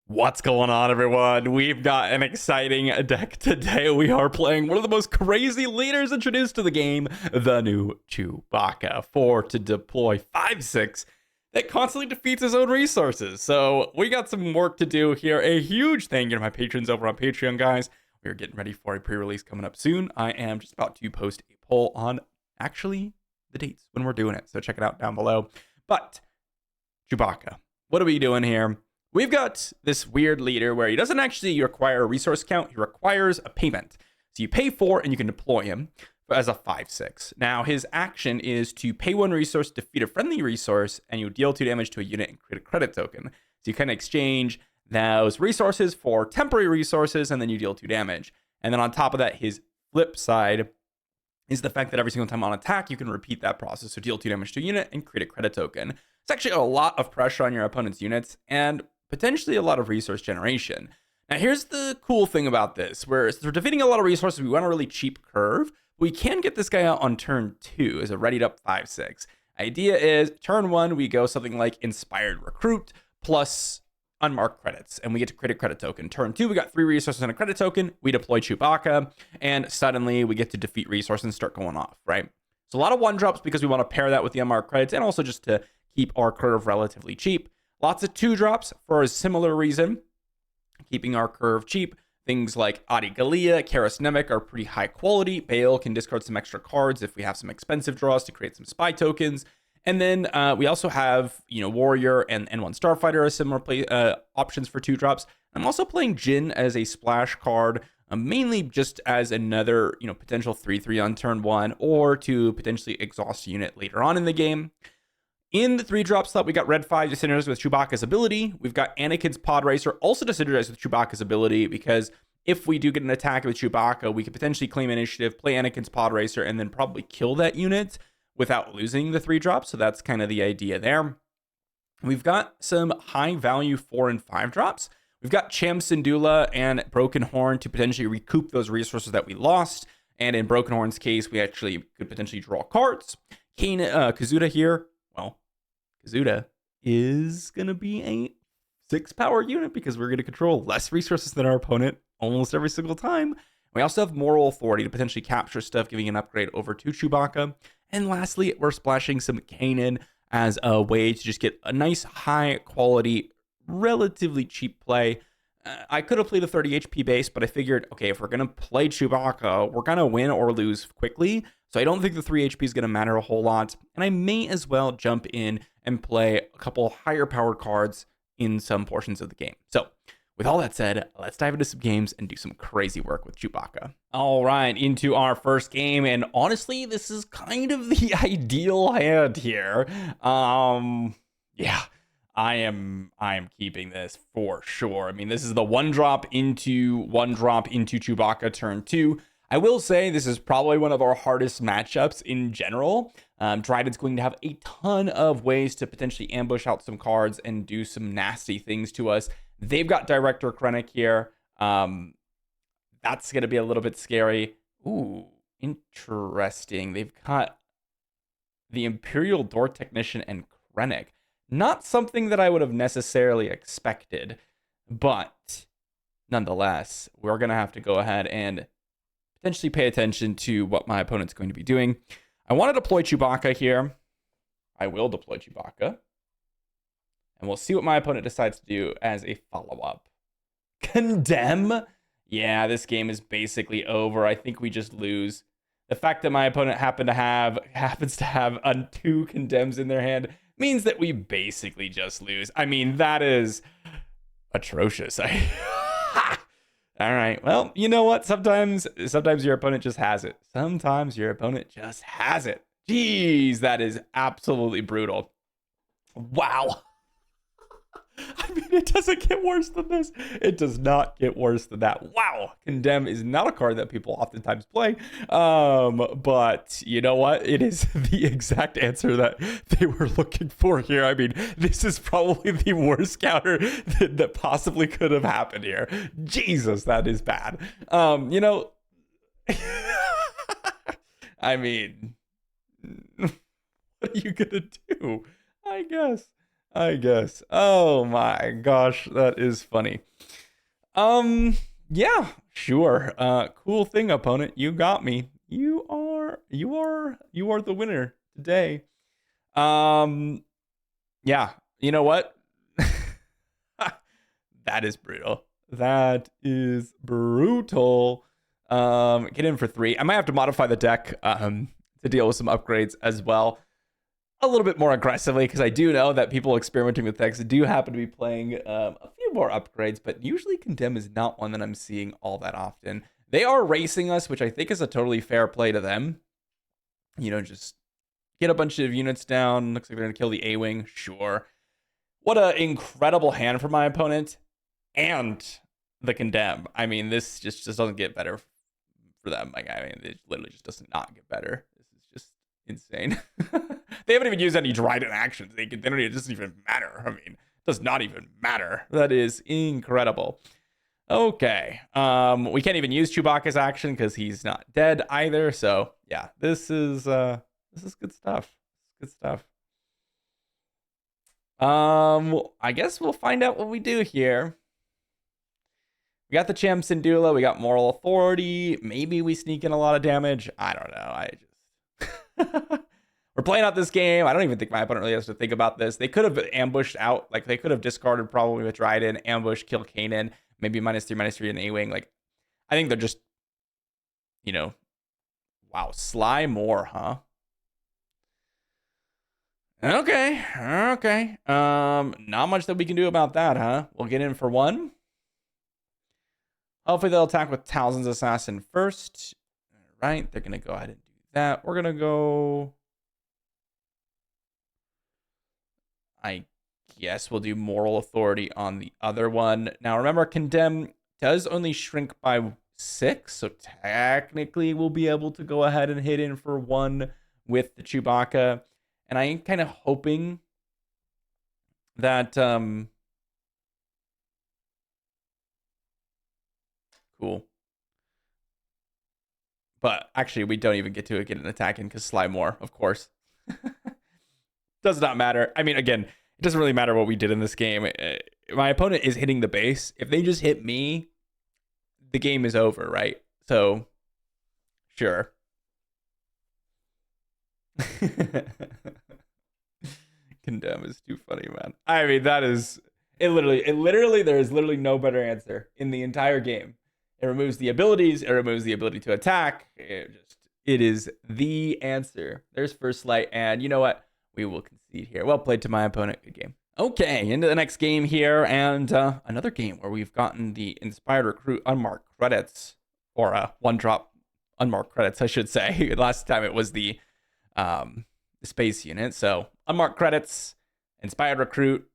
What's going on, everyone? We've got an exciting deck today. We are playing one of the most crazy leaders introduced to the game, the new Chewbacca, to deploy 5/6 that constantly defeats his own resources. So we got some work to do here. A huge thank you to my patrons over on Patreon, guys. We are getting ready for a pre-release coming up soon. I am just about to post a poll on actually the dates when we're doing it, so check it out down below. But Chewbacca, what are we doing here? We've got this weird leader where he doesn't actually require a resource count. He requires a payment. So you pay 4 and you can deploy him as a 5/6. Now, his action is to pay 1 resource, defeat a friendly resource, and you deal 2 damage to a unit and create a credit token. So you kind of exchange those resources for temporary resources, and then you deal 2 damage. And then on top of that, his flip side is the fact that every single time on attack, you can repeat that process. So deal 2 damage to a unit and create a credit token. It's actually a lot of pressure on your opponent's units, and potentially a lot of resource generation. Now, here's the cool thing about this, where we're defeating a lot of resources, we want a really cheap curve. We can get this guy out on turn 2 as a readied up 5/6. Idea is turn 1, we go something like Inspired Recruit plus unmarked credits, and we get to create a credit token. Turn 2, we got 3 resources and a credit token. We deploy Chewbacca, and suddenly we get to defeat resources and start going off, right? So a lot of 1-drops because we want to pair that with the unmarked credits, and also just to keep our curve relatively cheap. Lots of 2-drops for a similar reason, keeping our curve cheap. Things like Adi Gallia, Karis Nemec are pretty high quality. Bale can discard some extra cards if we have some expensive draws to create some spy tokens. And then we also have, Warrior and N1 Starfighter as similar play options for 2-drops. I'm also playing Jin as a splash card, mainly just as another, potential 3/3 on turn 1, or to potentially exhaust a unit later on in the game. In the 3-drop slot, we got Red 5 to synergize with Chewbacca's ability. We've got Anakin's Pod Racer also to synergize with Chewbacca's ability, because if we do get an attack with Chewbacca, we could potentially claim initiative, play Anakin's Pod Racer, and then probably kill that unit without losing the 3-drop. So that's kind of the idea there. We've got some high value 4 and 5-drops. We've got Cham Syndulla and Broken Horn to potentially recoup those resources that we lost. And in Broken Horn's case, we actually could potentially draw cards. Kazuda here. Kazuda is going to be a 6-power unit because we're going to control less resources than our opponent almost every single time. We also have Moral Authority to potentially capture stuff, giving an upgrade over to Chewbacca. And lastly, we're splashing some Kanan as a way to just get a nice high quality, relatively cheap play. I could have played a 30 HP base, but I figured, okay, if we're going to play Chewbacca, we're going to win or lose quickly. So I don't think the 3 HP is going to matter a whole lot. And I may as well jump in and play a couple higher powered cards in some portions of the game. So with all that said, let's dive into some games and do some crazy work with Chewbacca. All right, into our first game. And honestly, this is kind of the ideal hand here. Yeah. I am keeping this for sure. I mean, this is the 1-drop into Chewbacca turn 2. I will say this is probably one of our hardest matchups in general. Dryden's going to have a ton of ways to potentially ambush out some cards and do some nasty things to us. They've got Director Krennic here. That's going to be a little bit scary. Ooh, interesting. They've got the Imperial Door Technician and Krennic. Not something that I would have necessarily expected, but nonetheless, we're going to have to go ahead and potentially pay attention to what my opponent's going to be doing. I want to deploy Chewbacca here. I will deploy Chewbacca. And we'll see what my opponent decides to do as a follow-up. Condemn? Yeah, this game is basically over. I think we just lose. The fact that my opponent happens to have 2 condemns in their hand means that we basically just lose. I mean, that is atrocious. All right. Well, you know what? Sometimes your opponent just has it. Sometimes your opponent just has it. Jeez, that is absolutely brutal. Wow. I mean, it doesn't get worse than this. It does not get worse than that. Wow. Condemn is not a card that people oftentimes play. But you know what? It is the exact answer that they were looking for here. I mean, this is probably the worst counter that possibly could have happened here. Jesus, that is bad. I mean, what are you gonna do? I guess. I guess. Oh my gosh, that is funny. Yeah, sure. Cool thing, opponent. You got me. You are the winner today. Um, yeah. You know what? That is brutal. That is brutal. Get in for 3. I might have to modify the deck to deal with some upgrades as well. A little bit more aggressively, because I do know that people experimenting with decks do happen to be playing a few more upgrades, but usually Condemn is not one that I'm seeing all that often. They are racing us, which I think is a totally fair play to them. You know, just get a bunch of units down. Looks like they're going to kill the A-Wing. Sure. What an incredible hand for my opponent. And the Condemn. I mean, this just doesn't get better for them. Like, I mean, it literally just does not get better. This is just insane. They haven't even used any Dryden actions. It doesn't even matter. I mean, it does not even matter. That is incredible. Okay. We can't even use Chewbacca's action because he's not dead either. So yeah, this is good stuff. Good stuff. I guess we'll find out what we do here. We got the Cham Syndulla. We got Moral Authority. Maybe we sneak in a lot of damage. I don't know. We're playing out this game. I don't even think my opponent really has to think about this. They could have ambushed out. Like, they could have discarded probably with Dryden, ambush, kill Kanan, maybe -3/-3 and A-Wing. Like, I think they're just, you know, wow, Sly more, huh? Okay. Not much that we can do about that, huh? We'll get in for 1. Hopefully they'll attack with Talzin's Assassin first. All right, they're going to go ahead and do that. We're going to go... I guess we'll do Moral Authority on the other one. Now, remember, Condemn does only shrink by 6, so technically we'll be able to go ahead and hit in for 1 with the Chewbacca. And I am kind of hoping that... Cool. But actually, we don't even get to get an attack in because Sly more, of course. Does not matter. I mean, again, it doesn't really matter what we did in this game. My opponent is hitting the base. If they just hit me, the game is over, right? So, sure. Condemn is too funny, man. I mean, that is... It literally, there is literally no better answer in the entire game. It removes the abilities. It removes the ability to attack. It is the answer. There's First Light, and you know what? We will concede here. Well played to my opponent. Good game. Okay, into the next game here, and another game where we've gotten the Inspired Recruit unmarked credits, or one-drop unmarked credits, I should say. Last time it was the space unit. So unmarked credits, Inspired Recruit.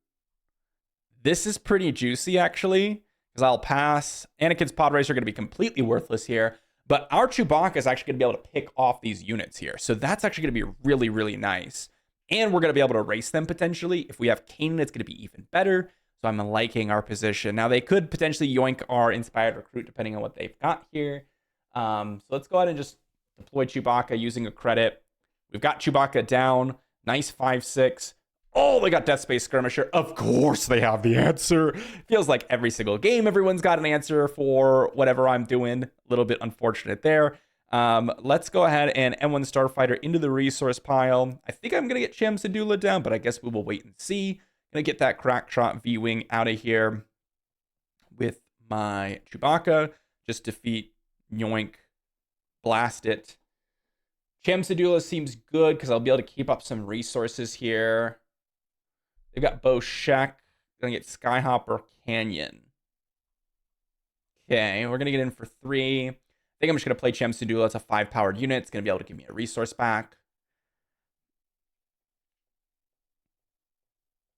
This is pretty juicy, actually, because I'll pass. Anakin's pod racer are going to be completely worthless here, but our Chewbacca is actually going to be able to pick off these units here. So that's actually going to be really, really nice. And we're going to be able to race them potentially. If we have Kanan, it's going to be even better. So I'm liking our position. Now, they could potentially yoink our Inspired Recruit depending on what they've got here. So let's go ahead and just deploy Chewbacca using a credit. We've got Chewbacca down. Nice 5/6. Oh, they got Death Space Skirmisher. Of course they have the answer. Feels like every single game, everyone's got an answer for whatever I'm doing. A little bit unfortunate there. Let's go ahead and M1 Starfighter into the resource pile. I think I'm going to get Cham Syndulla down, but I guess we will wait and see. Going to get that Crack Shot V-Wing out of here with my Chewbacca. Just defeat, yoink, blast it. Cham Syndulla seems good because I'll be able to keep up some resources here. They've got Bo Shek. Going to get Skyhopper Canyon. Okay, we're going to get in for 3. I think I'm just going to play Cham Syndulla. It's a 5-powered unit. It's going to be able to give me a resource back.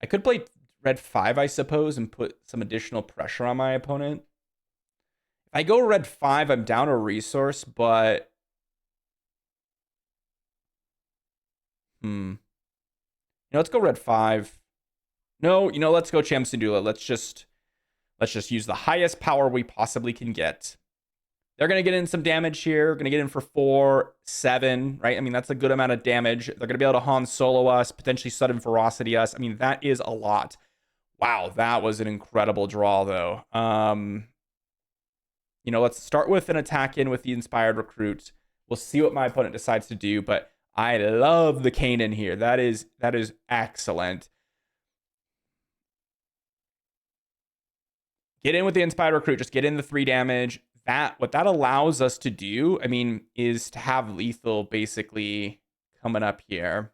I could play red 5, I suppose, and put some additional pressure on my opponent. If I go red 5, I'm down a resource, but... let's go red 5. No, let's go Cham Syndulla. Let's just use the highest power we possibly can get. They're going to get in some damage here. Going to get in for 4, 7, right? I mean, that's a good amount of damage. They're going to be able to Han Solo us, potentially sudden ferocity us. I mean, that is a lot. Wow, that was an incredible draw, though. You know, let's start with an attack in with the Inspired Recruit. We'll see what my opponent decides to do, but I love the Kanan here. That is excellent. Get in with the Inspired Recruit. Just get in the 3 damage. What that allows us to do, I mean, is to have lethal basically coming up here.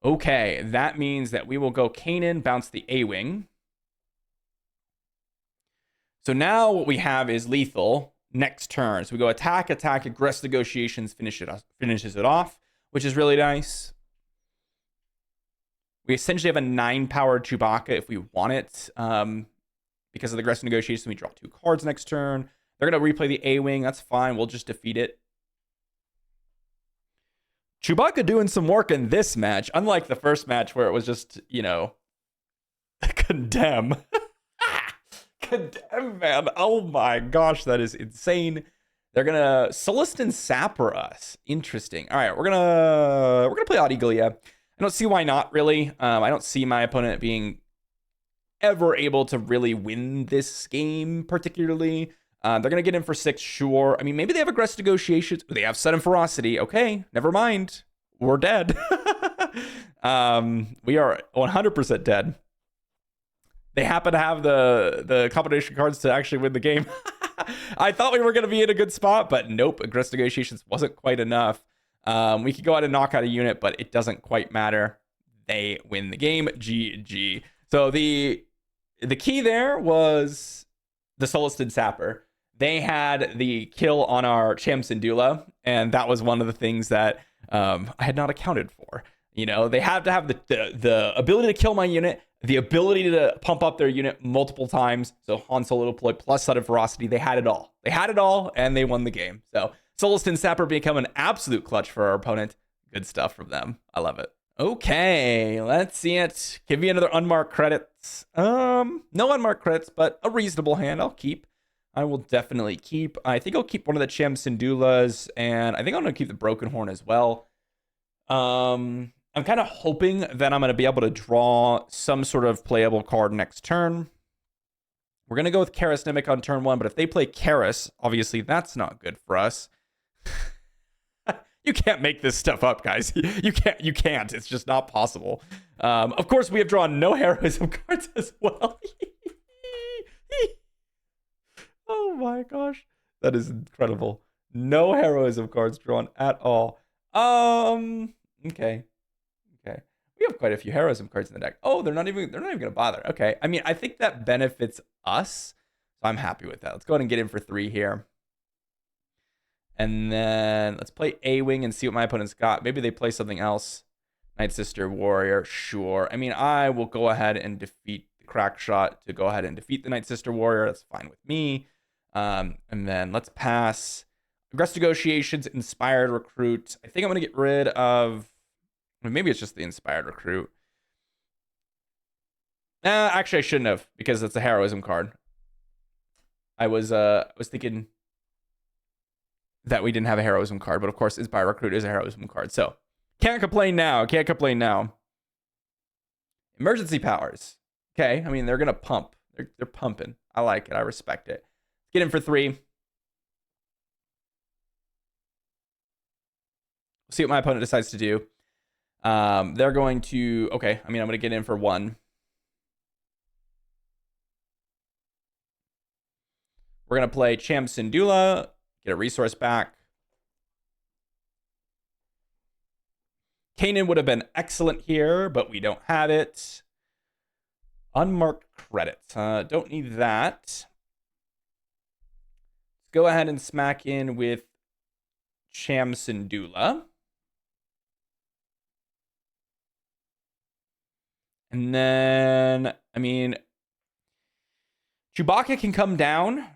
Okay, that means that we will go Kanan, bounce the A-Wing. So now what we have is lethal next turn. So we go attack, aggressive negotiations, finishes it off, which is really nice. We essentially have a 9-powered Chewbacca if we want it. Because of the aggressive negotiation, we draw 2 cards next turn. They're going to replay the A-Wing. That's fine. We'll just defeat it. Chewbacca doing some work in this match, unlike the first match where it was just, you know, condemn. Condemn, man. Oh my gosh, that is insane. They're going to Celestin Sapper us. Interesting. All right, we're going to play Audiglia. I don't see why not, really. I don't see my opponent being ever able to really win this game, particularly. They're going to get in for 6, sure. I mean, maybe they have aggressive negotiations. They have sudden ferocity. Okay, never mind. We're dead. We are 100% dead. They happen to have the combination cards to actually win the game. I thought we were going to be in a good spot, but nope. Aggressive negotiations wasn't quite enough. We could go out and knock out a unit, but it doesn't quite matter. They win the game. GG. So the key there was the Celestin Sapper. They had the kill on our Cham Syndulla, and that was one of the things that I had not accounted for. You know, they have to have the ability to kill my unit, the ability to pump up their unit multiple times. So Han Solo deploy plus sudden ferocity. They had it all. They had it all, and they won the game. So Celestin Sapper become an absolute clutch for our opponent. Good stuff from them. I love it. Okay, let's see it. Give me another unmarked credits. No unmarked credits, but a reasonable hand. I'll keep. I will definitely keep. I think I'll keep one of the Cham Syndullas, and I think I'm going to keep the Broken Horn as well. I'm kind of hoping that I'm going to be able to draw some sort of playable card next turn. We're going to go with Karis Nemik on turn 1, but if they play Karis, obviously that's not good for us. You can't make this stuff up, guys. You can't. It's just not possible. Of course, we have drawn no heroism cards as well. Oh my gosh. That is incredible. No heroism cards drawn at all. Okay. We have quite a few heroism cards in the deck. Oh, they're not even gonna bother. Okay. I mean, I think that benefits us. So I'm happy with that. Let's go ahead and get in for 3 here. And then let's play A-Wing and see what my opponent's got. Maybe they play something else. Night Sister Warrior, sure. I mean, I will go ahead and defeat the Crack Shot to go ahead and defeat the Night Sister Warrior. That's fine with me. And then let's pass Aggressive Negotiations, Inspired Recruit. I think I'm going to get rid of... Maybe it's just the Inspired Recruit. Actually, I shouldn't have, because it's a heroism card. I was thinking that we didn't have a heroism card, but of course, Inspired Recruit is a heroism card. So, can't complain now. Emergency powers. Okay, I mean, they're going to pump. They're pumping. I like it. I respect it. Get in for 3. See what my opponent decides to do. They're going to... Okay, I mean, I'm going to get in for 1. We're going to play Cham Syndulla. Get a resource back. Kanan would have been excellent here, but we don't have it. Unmarked credits. Don't need that. Let's go ahead and smack in with Cham Syndulla. And then, I mean, Chewbacca can come down.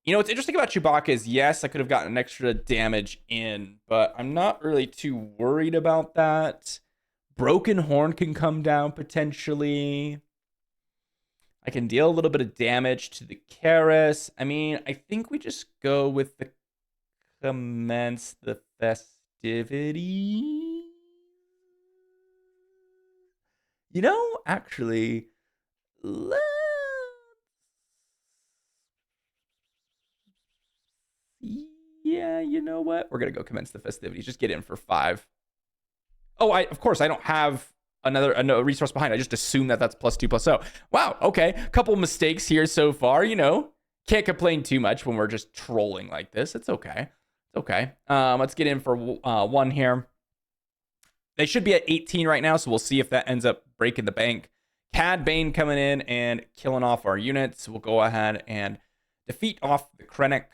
You know, what's interesting about Chewbacca is, yes, I could have gotten an extra damage in, but I'm not really too worried about that. Broken Horn can come down potentially. I can deal a little bit of damage to the Karis. I mean, I think we just go with the commence the festivity. You know, actually, yeah, you know what? We're gonna go commence the festivities. Just get in for 5. Oh, of course I don't have another resource behind. I just assume that that's +2/+0. Wow. Okay, couple mistakes here so far. You know, can't complain too much when we're just trolling like this. It's okay. It's okay. Let's get in for 1 here. They should be at 18 right now, so we'll see if that ends up breaking the bank. Cad Bane coming in and killing off our units. We'll go ahead and defeat off the Krennic.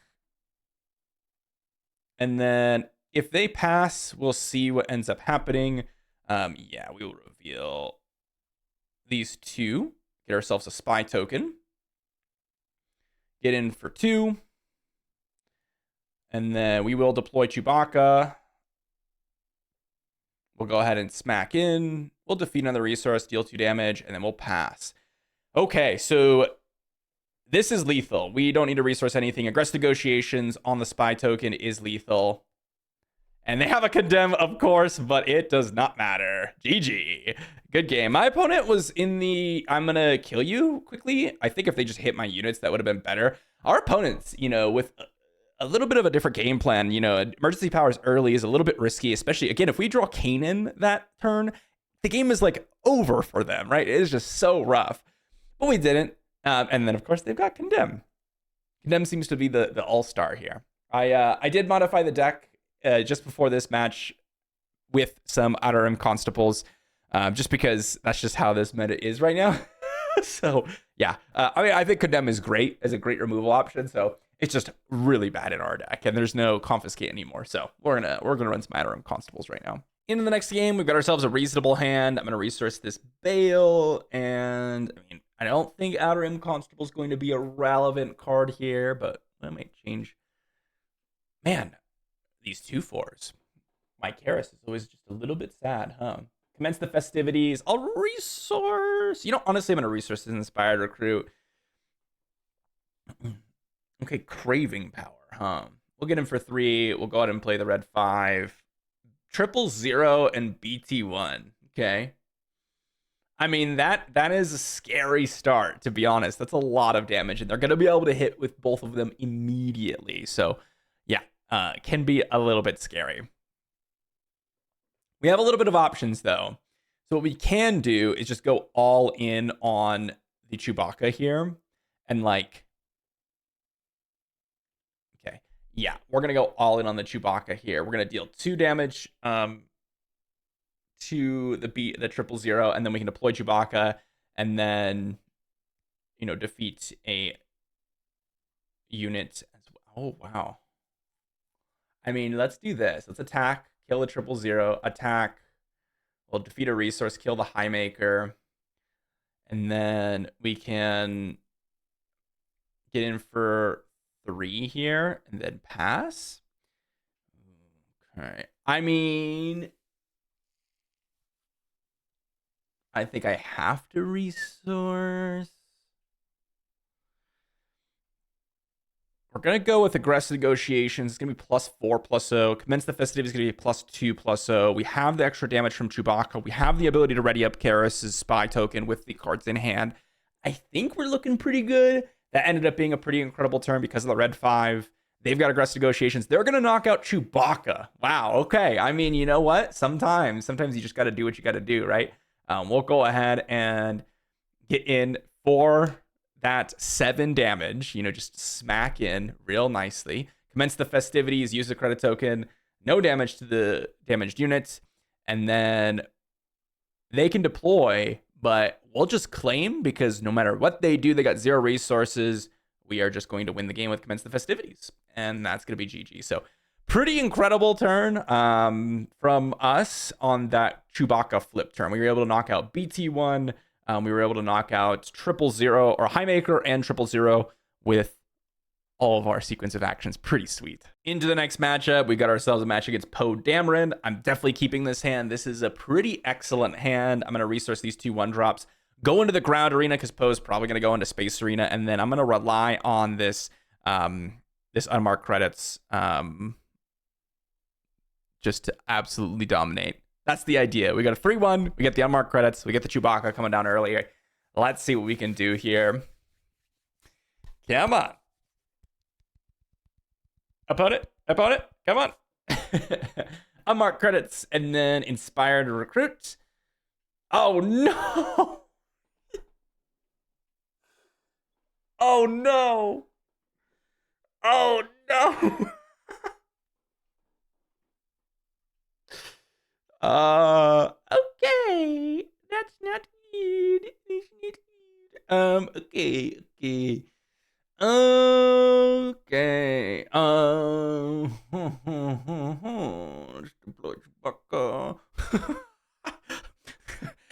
And then if they pass, we'll see what ends up happening. Yeah, we will reveal these 2. Get ourselves a spy token. Get in for 2. And then we will deploy Chewbacca. We'll go ahead and smack in. We'll defeat another resource, deal 2 damage, and then we'll pass. Okay, so this is lethal. We don't need to resource anything. Aggressive negotiations on the spy token is lethal. And they have a condemn, of course, but it does not matter. GG. Good game. My opponent was in the I'm going to kill you quickly. I think if they just hit my units, that would have been better. Our opponents, you know, with a little bit of a different game plan, you know, emergency powers early is a little bit risky, especially, again, if we draw Kanan that turn, the game is like over for them, right? It is just so rough. But we didn't. And then, of course, they've got Condemn. Condemn seems to be the all-star here. I did modify the deck just before this match with some Outer Rim Constables, just because that's just how this meta is right now. So, yeah. I mean, I think Condemn is great as a great removal option, so it's just really bad in our deck, and there's no Confiscate anymore. So we're gonna run some Outer Rim Constables right now. Into the next game, we've got ourselves a reasonable hand. I'm gonna resource this Bale, and I mean, I don't think Outer Rim Constable is going to be a relevant card here, but that might change. Man, these 2/4s. My Karis is always just a little bit sad, huh? Commence the festivities. I'll resource. You know, honestly, I'm going to resource this Inspired Recruit. Okay, Craving Power, huh? We'll get him for 3. We'll go ahead and play the red 5. 000 and BT1. Okay. I mean, that is a scary start, to be honest. That's a lot of damage, and they're going to be able to hit with both of them immediately. So, yeah, can be a little bit scary. We have a little bit of options, though. So what we can do is just go all in on the Chewbacca here. And, like, okay, yeah, we're going to go all in on the Chewbacca here. We're going to deal 2 damage to the 000, and then we can deploy Chewbacca, and then, you know, defeat a unit as well. Oh, wow. I mean, let's do this. Let's attack, kill the 000, attack. We'll defeat a resource, kill the Highmaker, and then we can get in for 3 here, and then pass. Okay. I mean, I think I have to resource. We're going to go with aggressive negotiations. It's going to be +4/+0. Commence the festivities is going to be +2/+0. We have the extra damage from Chewbacca. We have the ability to ready up Karis' spy token with the cards in hand. I think we're looking pretty good. That ended up being a pretty incredible turn because of the red 5. They've got aggressive negotiations. They're going to knock out Chewbacca. Wow, okay. I mean, you know what? Sometimes you just got to do what you got to do, right? We'll go ahead and get in for that 7 damage, you know, just smack in real nicely. Commence the festivities, use the credit token, no damage to the damaged units, and then they can deploy, but we'll just claim because no matter what they do, they got 0 resources. We are just going to win the game with commence the festivities, and that's going to be GG. So pretty incredible turn from us on that Chewbacca flip turn. We were able to knock out BT1. We were able to knock out 000 or Highmaker and 000 with all of our sequence of actions. Pretty sweet. Into the next matchup, we got ourselves a match against Poe Dameron. I'm definitely keeping this hand. This is a pretty excellent hand. I'm going to resource these 2 1-drops. go into the ground arena because Poe's probably going to go into space arena, and then I'm going to rely on this this unmarked credits just to absolutely dominate. That's the idea. We got a 3-1. We get the unmarked credits. We get the Chewbacca coming down early. Let's see what we can do here. Come on. Opponent. Come on. Unmarked credits, and then inspired recruit. Oh no. Oh no. Oh no. Okay. That's not good. That's not good. Okay. Okay. Let's deploy Chewbacca.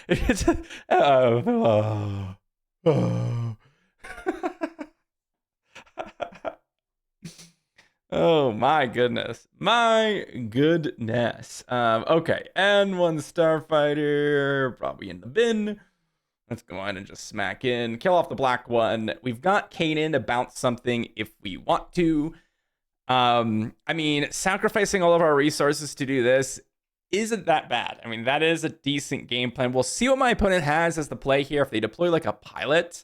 It's oh my goodness. Okay, and one starfighter, probably in the bin. Let's go ahead and just smack in, kill off the black one. We've got Kanan to bounce something if we want to. I mean, sacrificing all of our resources to do this isn't that bad. I mean, that is a decent game plan. We'll see what my opponent has as the play here. If they deploy like a pilot,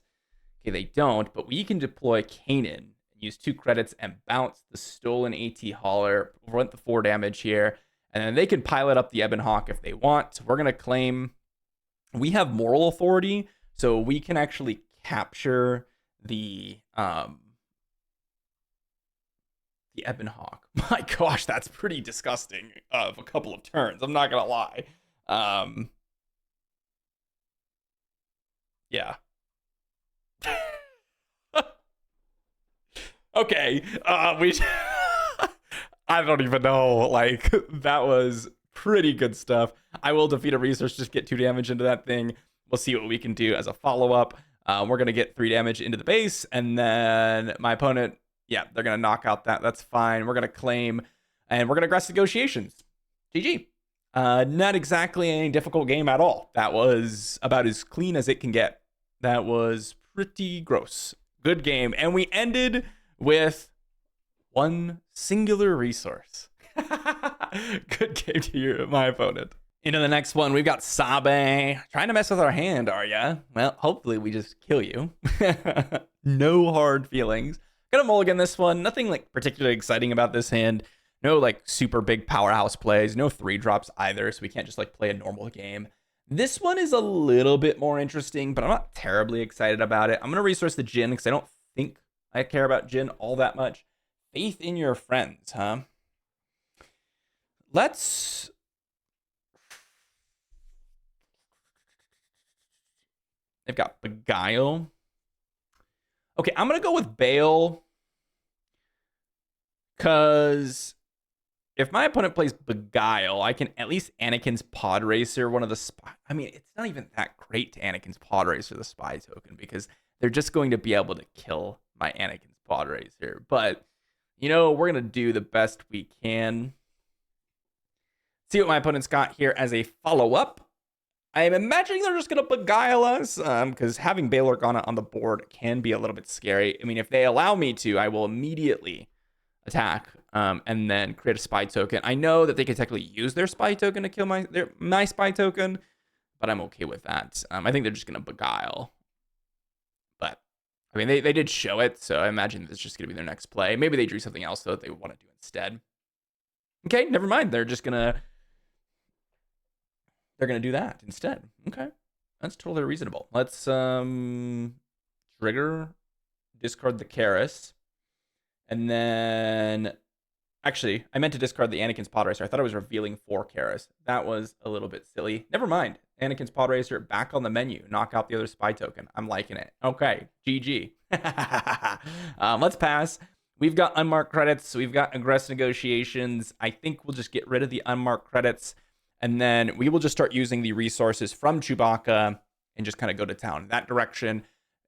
okay, they don't, but we can deploy Kanan, use 2 credits and bounce the stolen AT hauler, prevent the 4 damage here, and then they can pilot up the Ebon Hawk if they want. We're going to claim we have moral authority, so we can actually capture the Ebon Hawk. My gosh, that's pretty disgusting of a couple of turns. I'm not going to lie. Yeah. Okay, I don't even know, like, that was pretty good stuff. I will defeat a resource, just get 2 damage into that thing. We'll see what we can do as a follow-up. We're going to get 3 damage into the base, and then my opponent, yeah, they're going to knock out that. That's fine. We're going to claim, and we're going to aggress negotiations. GG. Not exactly a difficult game at all. That was about as clean as it can get. That was pretty gross. Good game, and we ended with 1 singular resource. Good game to my opponent. Into the next one, we've got Sabe. Trying to mess with our hand, are ya? Well, hopefully we just kill you. No hard feelings. Gonna mulligan this one. Nothing like particularly exciting about this hand. No like super big powerhouse plays. No 3 drops either, so we can't just like play a normal game. This one is a little bit more interesting, but I'm not terribly excited about it. I'm gonna resource the Jin because I don't think I care about Jin all that much. Faith in your friends, huh? Let's... They've got Beguile. Okay, I'm going to go with Bale. Because if my opponent plays Beguile, I can at least Anakin's Pod Racer, one of the spy... I mean, it's not even that great to Anakin's Pod Racer, the spy token, because they're just going to be able to kill my Anakin's Pod Racer. But, you know, we're going to do the best we can. See what my opponent's got here as a follow-up. I am imagining they're just going to Beguile us, because having Bail Organa on the board can be a little bit scary. I mean, if they allow me to, I will immediately attack and then create a spy token. I know that they can technically use their spy token to kill my spy token, but I'm okay with that. I think they're just going to Beguile. But, I mean, they did show it, so I imagine it's just going to be their next play. Maybe they drew something else, though, that they want to do instead. Okay, never mind. They're just going to... They're going to do that instead. Okay. That's totally reasonable. Let's trigger, discard the Karis. And then... Actually, I meant to discard the Anakin's Pod Racer. I thought I was revealing 4 Karis. That was a little bit silly. Never mind. Anakin's Pod Racer back on the menu. Knock out the other spy token. I'm liking it. Okay. GG. Let's pass. We've got unmarked credits. We've got aggressive negotiations. I think we'll just get rid of the unmarked credits. And then we will just start using the resources from Chewbacca and just kind of go to town in that direction.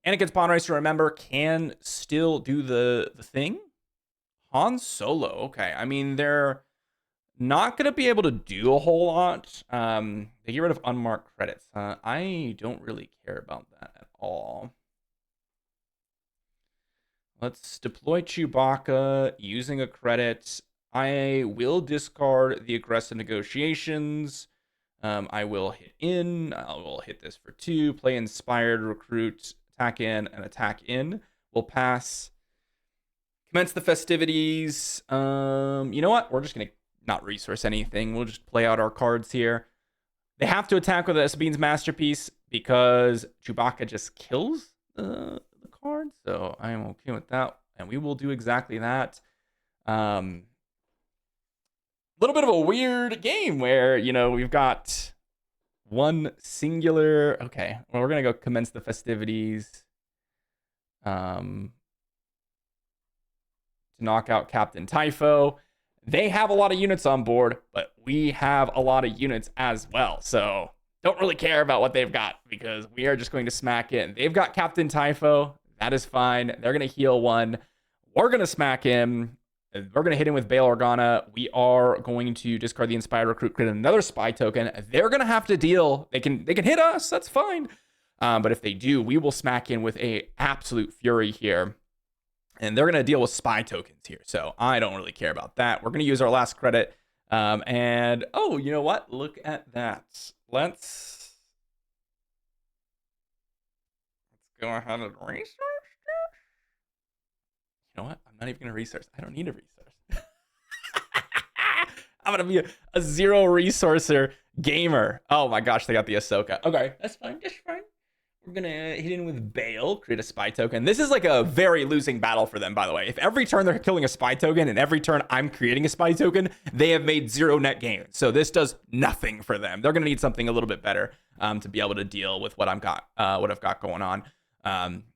Anakin's Pod Racer, remember, can still do the thing. Han Solo. Okay. I mean, they're Not going to be able to do a whole lot. They get rid of unmarked credits. I don't really care about that at all. Let's deploy Chewbacca using a credit. I will discard the aggressive negotiations. I will hit in. I will hit this for 2. Play inspired recruit. Attack in and attack in. We'll pass. Commence the festivities. You know what? We're just going to not resource anything. We'll just play out our cards here. They have to attack with a Sabine's Masterpiece because Chewbacca just kills the card. So I am okay with that. And we will do exactly that. Little bit of a weird game where, you know, we've got one singular. Okay, well, we're going to go commence the festivities. To knock out Captain Typho. They have a lot of units on board, but we have a lot of units as well. So don't really care about what they've got because we are just going to smack in. They've got Captain Typho. That is fine. They're going to heal 1. We're going to smack him. We're going to hit him with Bail Organa. We are going to discard the Inspired Recruit, create another spy token. They're going to have to deal. They can hit us. That's fine. But if they do, we will smack in with a absolute fury here. And they're going to deal with spy tokens here. So I don't really care about that. We're going to use our last credit. And, oh, you know what? Look at that. Let's go ahead and resource. You know what? I'm not even going to resource. I don't need a resource. I'm going to be a zero resourcer gamer. Oh my gosh, they got the Ahsoka. Okay, that's fine. That's fine. We're going to hit in with Bail, create a spy token. This is like a very losing battle for them, by the way. If every turn they're killing a spy token and every turn I'm creating a spy token, they have made 0 net gains. So this does nothing for them. They're going to need something a little bit better to be able to deal with what I've got going on.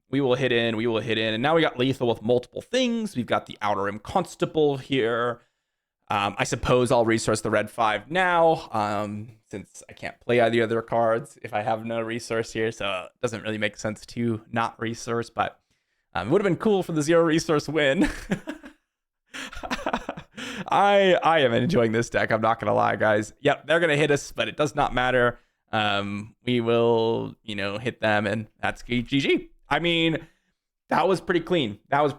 We will hit in, and now we got lethal with multiple things. We've got the Outer Rim Constable here. I suppose I'll resource the red 5 now, since I can't play either of their cards if I have no resource here, so it doesn't really make sense to not resource, but it would have been cool for the 0 resource win. I am enjoying this deck, I'm not going to lie, guys. Yep, they're going to hit us, but it does not matter. We will, hit them, and that's GG. I mean, that was pretty clean. I was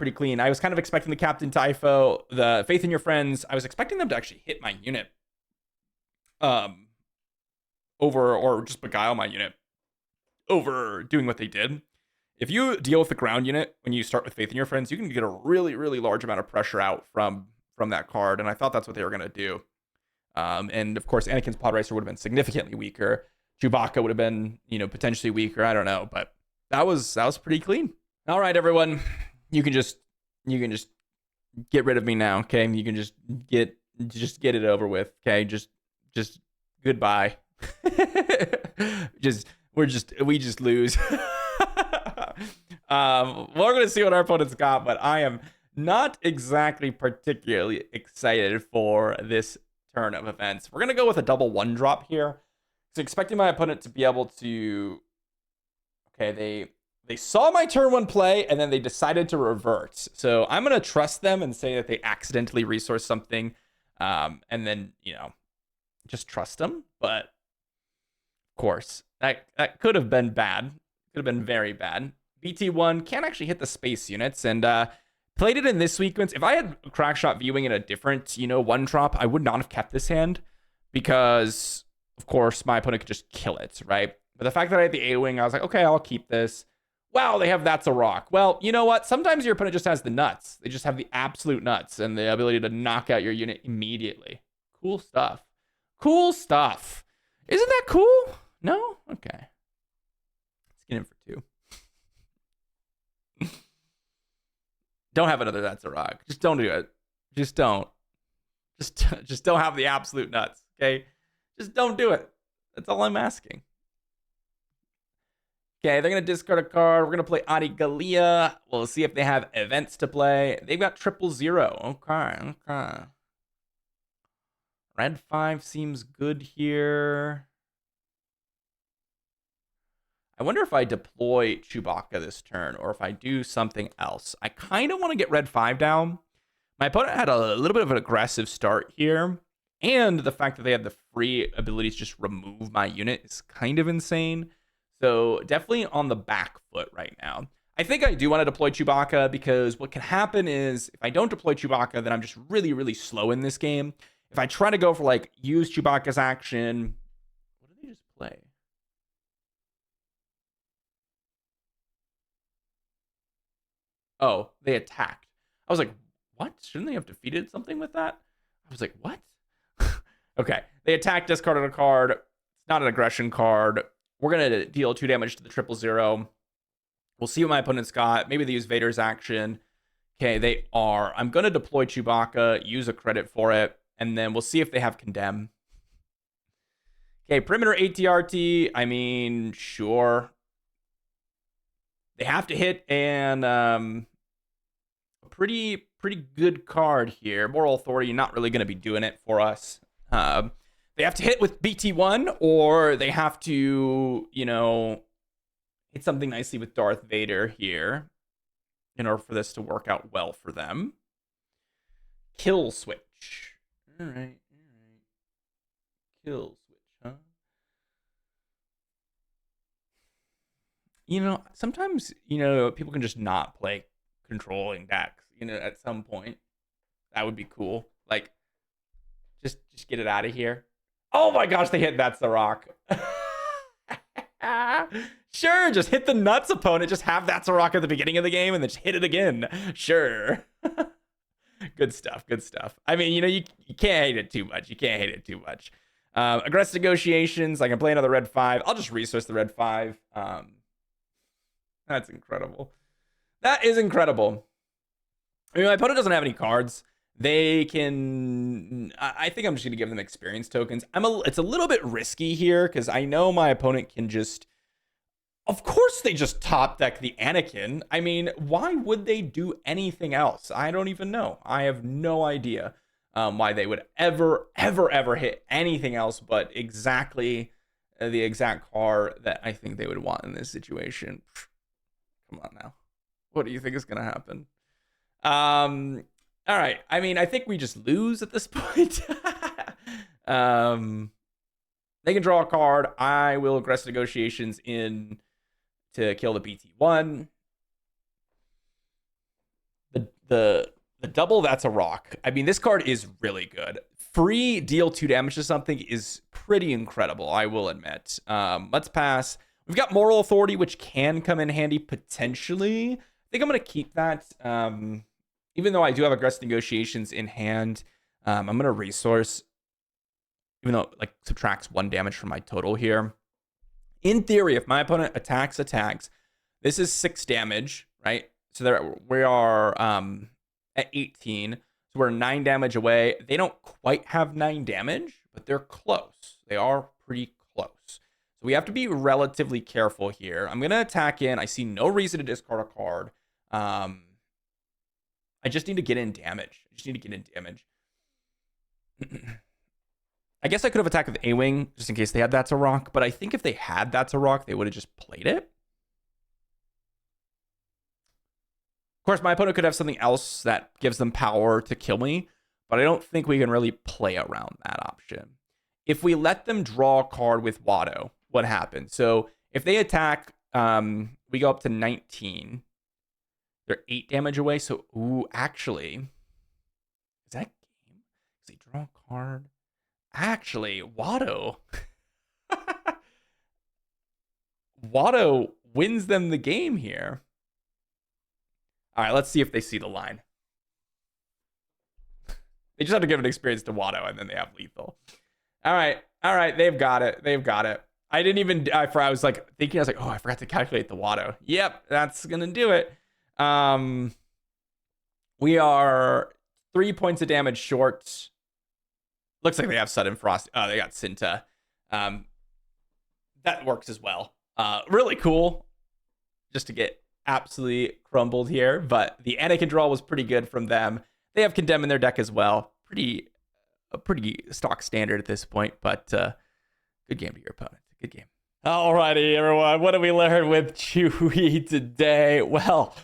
kind of expecting the Captain Typho, the Faith in Your Friends. I was expecting them to actually hit my unit over, or just beguile my unit over doing what they did. If you deal with the ground unit when you start with Faith in Your Friends, you can get a really, really large amount of pressure out from that card, and I thought that's what they were going to do. And of course, Anakin's Pod Racer would have been significantly weaker. Chewbacca would have been, potentially weaker. I don't know, but that was pretty clean. All right, everyone, you can just get rid of me now, okay? You can just get it over with, okay? Just goodbye. we just lose. We're gonna see what our opponent's got, but I am not exactly particularly excited for this turn of events. We're gonna go with a double 1-drop here. So expecting my opponent to be able to. Okay, they saw my turn 1 play, and then they decided to revert. So I'm going to trust them and say that they accidentally resourced something, and then, just trust them. But, of course, that could have been bad. Could have been very bad. BT1 can't actually hit the space units, and played it in this sequence. If I had Crackshot viewing in a different, 1-drop, I would not have kept this hand because, of course, my opponent could just kill it, right? But the fact that I had the A-Wing, I was like, okay, I'll keep this. Wow, they have That's a Rock. Well, you know what? Sometimes your opponent just has the nuts. They just have the absolute nuts and the ability to knock out your unit immediately. Cool stuff. Cool stuff. Isn't that cool? No? Okay. Let's get in for 2. Don't have another That's a Rock. Just don't do it. Just don't. Just don't have the absolute nuts, okay? Just don't do it. That's all I'm asking. Okay, they're going to discard a card. We're going to play Adi Gallia. We'll see if they have events to play. They've got 000. Okay. Red 5 seems good here. I wonder if I deploy Chewbacca this turn or if I do something else. I kind of want to get red 5 down. My opponent had a little bit of an aggressive start here. And the fact that they have the free ability to just remove my unit is kind of insane. So definitely on the back foot right now. I think I do want to deploy Chewbacca because what can happen is if I don't deploy Chewbacca, then I'm just really, really slow in this game. If I try to go for like use Chewbacca's action, what did they just play? Oh, they attacked. I was like, what? Shouldn't they have defeated something with that? I was like, what? Okay, they attacked, discarded a card. It's not an aggression card. We're going to deal 2 damage to the 000. We'll see what my opponent's got. Maybe they use Vader's action. Okay, they are. I'm going to deploy Chewbacca, use a credit for it, and then we'll see if they have Condemn. Okay, Perimeter ATRT. I mean, sure. They have to hit and a pretty good card here. Moral Authority, not really going to be doing it for us. They have to hit with BT1 or they have to, you know, hit something nicely with Darth Vader here in order for this to work out well for them. Kill switch. All right. Kill switch, huh? You know, sometimes, you know, people can just not play controlling decks, you know, at some point. That would be cool. Like, just get it out of here. Oh my gosh, they hit That's the Rock. Sure, just hit the nuts, opponent. Just have That's a Rock at the beginning of the game and then just hit it again. Sure. Good stuff, good stuff. I mean, you know, you can't hate it too much. You can't hate it too much. Aggressive negotiations. I can play another red 5. I'll just resource the red 5. That's incredible. That is incredible. I mean, my opponent doesn't have any cards. They can... I think I'm just going to give them experience tokens. It's a little bit risky here because I know my opponent can just... Of course they just top deck the Anakin. I mean, why would they do anything else? I don't even know. I have no idea why they would ever hit anything else but exactly the exact card that I think they would want in this situation. Come on now. What do you think is going to happen? All right. I mean, I think we just lose at this point. They can draw a card. I will aggressive negotiations in to kill the BT1. The double That's a Rock. I mean, this card is really good. Free deal 2 damage to something is pretty incredible, I will admit. Let's pass. We've got Moral Authority, which can come in handy potentially. I think I'm going to keep that. Even though I do have aggressive negotiations in hand, I'm going to resource, even though it like subtracts 1 damage from my total here. In theory, if my opponent attacks, this is 6 damage, right? So we are at 18. So we're 9 damage away. They don't quite have 9 damage, but they're close. They are pretty close. So we have to be relatively careful here. I'm going to attack in. I see no reason to discard a card. I just need to get in damage. I guess I could have attacked with A-Wing just in case they had That's a Rock, but I think if they had That's a Rock, they would have just played it. Of course, my opponent could have something else that gives them power to kill me, but I don't think we can really play around that option. If we let them draw a card with Watto, what happens? So if they attack, we go up to 19. They're 8 damage away. So, ooh, actually, is that game? Does he draw a card? Actually, Watto. Watto wins them the game here. All right, let's see if they see the line. They just have to give an experience to Watto, and then they have lethal. All right, they've got it. I didn't even, I was like thinking, I was like, oh, I forgot to calculate the Watto. Yep, that's gonna do it. We are 3 points of damage short. Looks like they have Sudden Frost. Oh, they got Cinta. That works as well. Really cool. Just to get absolutely crumbled here. But the Anakin draw was pretty good from them. They have Condemn in their deck as well. A pretty stock standard at this point. But good game to your opponent. Good game. Alrighty, everyone. What did we learn with Chewie today? Well,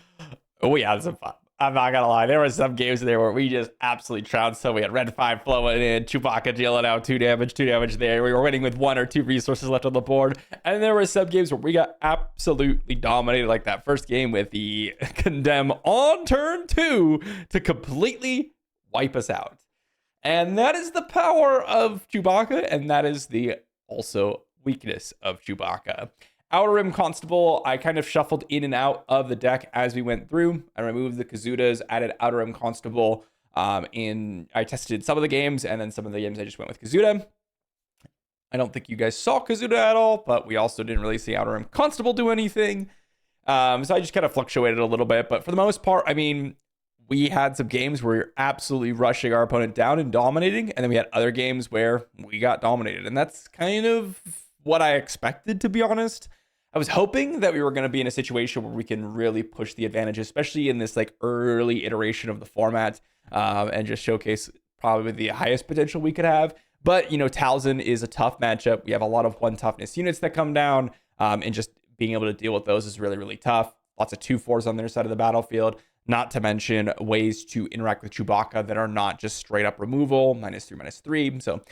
we had some fun. I'm not gonna lie. There were some games there where we just absolutely trounced. So we had Red 5 flowing in, Chewbacca dealing out 2 damage there. We were winning with 1 or 2 resources left on the board. And there were some games where we got absolutely dominated, like that first game with the Condemn on turn 2 to completely wipe us out. And that is the power of Chewbacca, and that is the also weakness of Chewbacca. Outer Rim Constable, I kind of shuffled in and out of the deck as we went through. I removed the Kazudas, added Outer Rim Constable. I tested some of the games, and then some of the games I just went with Kazuda. I don't think you guys saw Kazuda at all, but we also didn't really see Outer Rim Constable do anything. So I just kind of fluctuated a little bit. But for the most part, I mean, we had some games where we were absolutely rushing our opponent down and dominating. And then we had other games where we got dominated. And that's kind of what I expected, to be honest. I was hoping that we were going to be in a situation where we can really push the advantage, especially in this like early iteration of the format, and just showcase probably the highest potential we could have. But, you know, Talzin is a tough matchup. We have a lot of 1 toughness units that come down, and just being able to deal with those is really, really tough. Lots of 2/4s on their side of the battlefield, not to mention ways to interact with Chewbacca that are not just straight up removal, -3/-3. So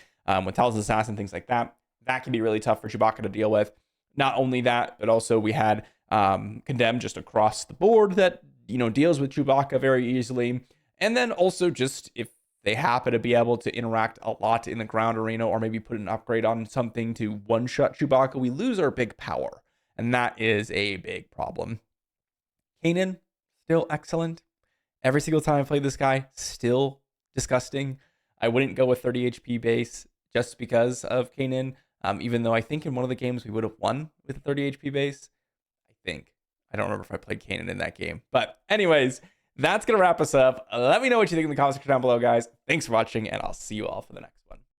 with Talzin Assassin, things like that, that can be really tough for Chewbacca to deal with. Not only that, but also we had Condemn just across the board that, you know, deals with Chewbacca very easily. And then also just if they happen to be able to interact a lot in the ground arena, or maybe put an upgrade on something to one-shot Chewbacca, we lose our big power. And that is a big problem. Kanan, still excellent. Every single time I play this guy, still disgusting. I wouldn't go with 30 HP base just because of Kanan. Even though I think in one of the games we would have won with a 30 HP base. I don't remember if I played Kanan in that game. But anyways, that's going to wrap us up. Let me know what you think in the comment section down below, guys. Thanks for watching, and I'll see you all for the next one.